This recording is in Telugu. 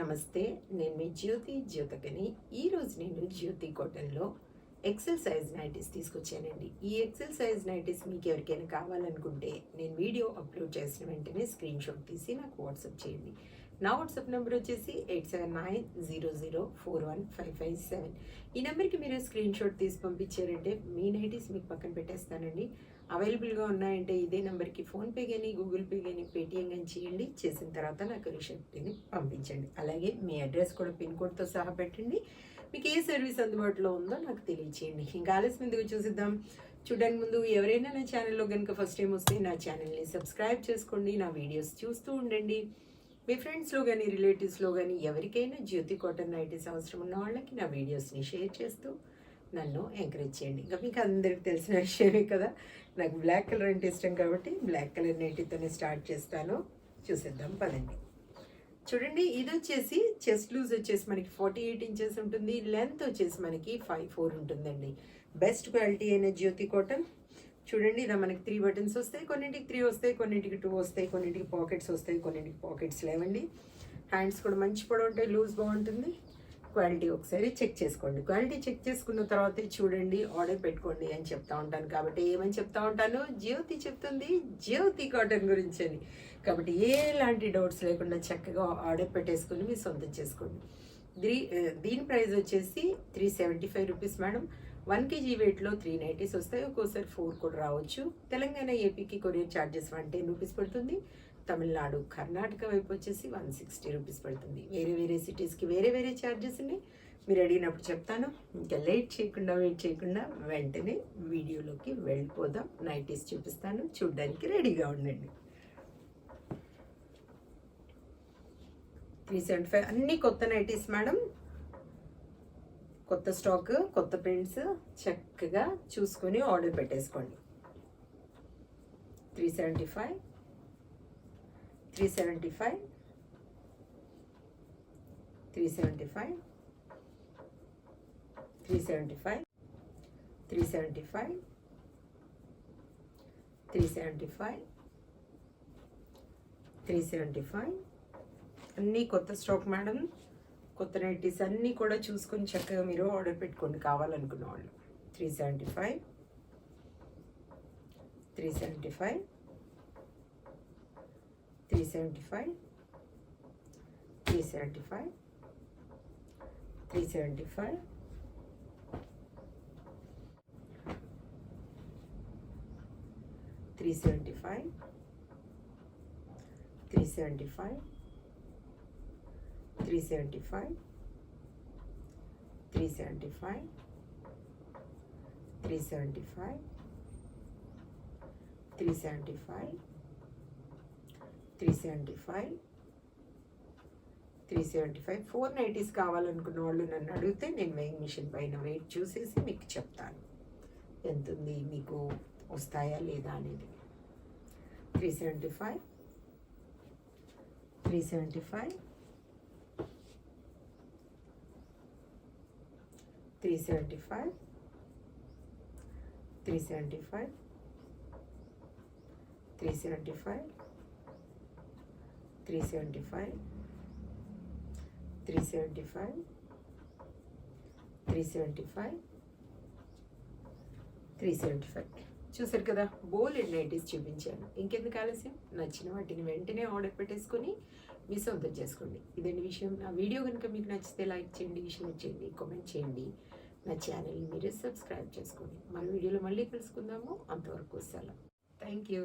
నమస్తే, నేను మీ జ్యోతకని. ఈరోజు నేను జ్యోతి కాటన్లో ఎక్సెల్ సైజ్ నైటీస్ తీసుకొచ్చానండి. ఈ ఎక్సెల్ సైజ్ నైటీస్ మీకు ఎవరికైనా కావాలనుకుంటే నేను వీడియో అప్లోడ్ చేసిన వెంటనే స్క్రీన్ షాట్ తీసి నాకు వాట్సాప్ చేయండి. నా వాట్సాప్ నెంబర్ వచ్చేసి 8790041557. ఈ నెంబర్కి మీరు స్క్రీన్ షాట్ తీసి పంపించారంటే మీ నైటీస్ మీకు పక్కన పెట్టేస్తానండి. అవైలబుల్గా ఉన్నాయంటే ఇదే నెంబర్కి ఫోన్పే కానీ గూగుల్ పే కానీ పేటిఎం కానీ చేయండి. చేసిన తర్వాత నాకు రిసిప్ట్ని పంపించండి. అలాగే మీ అడ్రస్ కూడా పిన్ కోడ్తో సహా పెట్టండి. మీకు ఏ సర్వీస్ అందుబాటులో ఉందో నాకు తెలియచేయండి. ఇంకా ఆలస్యం ఎందుకు చూసిద్దాం. చూడడానికి ముందు ఎవరైనా నా ఛానల్లో కనుక ఫస్ట్ టైం వస్తే నా ఛానల్ని సబ్స్క్రైబ్ చేసుకోండి. నా వీడియోస్ చూస్తూ ఉండండి. మీ ఫ్రెండ్స్లో కానీ రిలేటివ్స్లో కానీ ఎవరికైనా జ్యోతి కాటన్ నైటీస్ అవసరం ఉన్న వాళ్ళకి నా వీడియోస్ని షేర్ చేస్తూ నన్ను ఎంకరేజ్ చేయండి. ఇంకా మీకు అందరికి తెలిసిన విషయమే కదా, నాకు బ్లాక్ కలర్ అంటే ఇష్టం కాబట్టి బ్లాక్ కలర్ నైటీతోనే స్టార్ట్ చేస్తాను. చూసేద్దాం పదండి. చూడండి, ఇది వచ్చేసి చెస్ట్ లూజ్ వచ్చేసి మనకి 48 ఇంచెస్ ఉంటుంది. లెంత్ వచ్చేసి మనకి 5'4" ఉంటుందండి. బెస్ట్ క్వాలిటీ అయిన జ్యోతి కాటన్. చూడండి, ఇలా మనకి 3 బటన్స్ వస్తాయి. కొన్నింటికి 3 వస్తాయి, కొన్నింటికి 2 వస్తాయి, కొన్నింటికి పాకెట్స్ వస్తాయి, కొన్నింటికి పాకెట్స్ లేవండి. హ్యాండ్స్ కూడా మంచి పొడవు ఉంటాయి, లూజ్ బాగుంటుంది. క్వాలిటీ ఒకసారి చెక్ చేసుకోండి. క్వాలిటీ చెక్ చేసుకున్న తర్వాతే చూడండి, ఆర్డర్ పెట్టుకోండి అని చెప్తా ఉంటాను. కాబట్టి ఏమని చెప్తా ఉంటాను, జ్యోతి చెప్తుంది జ్యోతి కాటన్ గురించి అని. కాబట్టి ఎలాంటి డౌట్స్ లేకుండా చక్కగా ఆర్డర్ పెట్టేసుకుని మీ సొంతం చేసుకోండి. దీని ప్రైస్ వచ్చేసి 375 రూపీస్ మేడం. 1 kg వెయిట్లో 3 నైటీస్ వస్తాయి. ఒక్కోసారి 4 కూడా రావచ్చు. తెలంగాణ ఏపీకి కొరియర్ ఛార్జెస్ 110 రూపీస్ పడుతుంది. తమిళనాడు కర్ణాటక వైపు వచ్చేసి 160 రూపీస్ పడుతుంది. వేరే వేరే సిటీస్కి వేరే వేరే ఛార్జెస్ ఉన్నాయి. మీరు అడిగినప్పుడు చెప్తాను. ఇంకా వెయిట్ చేయకుండా వెంటనే వీడియోలోకి వెళ్ళిపోదాం. నైటీస్ చూపిస్తాను, చూడడానికి రెడీగా ఉండండి. 375 అన్నీ కొత్త నైటీస్ మేడం. కొత్త స్టాక్, కొత్త ప్రింట్స్ చక్కగా చూసుకొని ఆర్డర్ పెట్టేసుకోండి. 375 375 375 375 375 375 375 అన్నీ కొత్త స్టాక్ మేడం. కొత్త నైటీస్ అన్నీ కూడా చూసుకొని చక్కగా మీరు ఆర్డర్ పెట్టుకోండి కావాలనుకున్న వాళ్ళు. 375 375 375 375 375 375 375 375 375 375 375 375 375 4 నైటీస్ కావాలనుకున్న వాళ్ళు నన్ను అడిగితే నేను వెయింగ్ మిషన్ పైన వెయిట్ చూసేసి మీకు చెప్తాను ఎంత ఉంది, మీకు వస్తాయా లేదా అనేది. 375 375 375 375 375 375 375 375 375 చూసారు కదా, బోలెడ్ నైటీస్ చూపించాను. ఇంకెందుకు ఆలస్యం, నచ్చిన వాటిని వెంటనే ఆర్డర్ పెట్టేసుకొని మీ సొంతం చేసుకోండి. ఇదండి విషయం. నా వీడియో కనుక మీకు నచ్చితే లైక్ చేయండి, షేర్ చేయండి, కామెంట్ చేయండి. నా ఛానల్ని మీరు సబ్స్క్రైబ్ చేసుకోండి. మన వీడియోలో మళ్ళీ కలుసుకుందాము. అంతవరకు సెలవు. Thank you.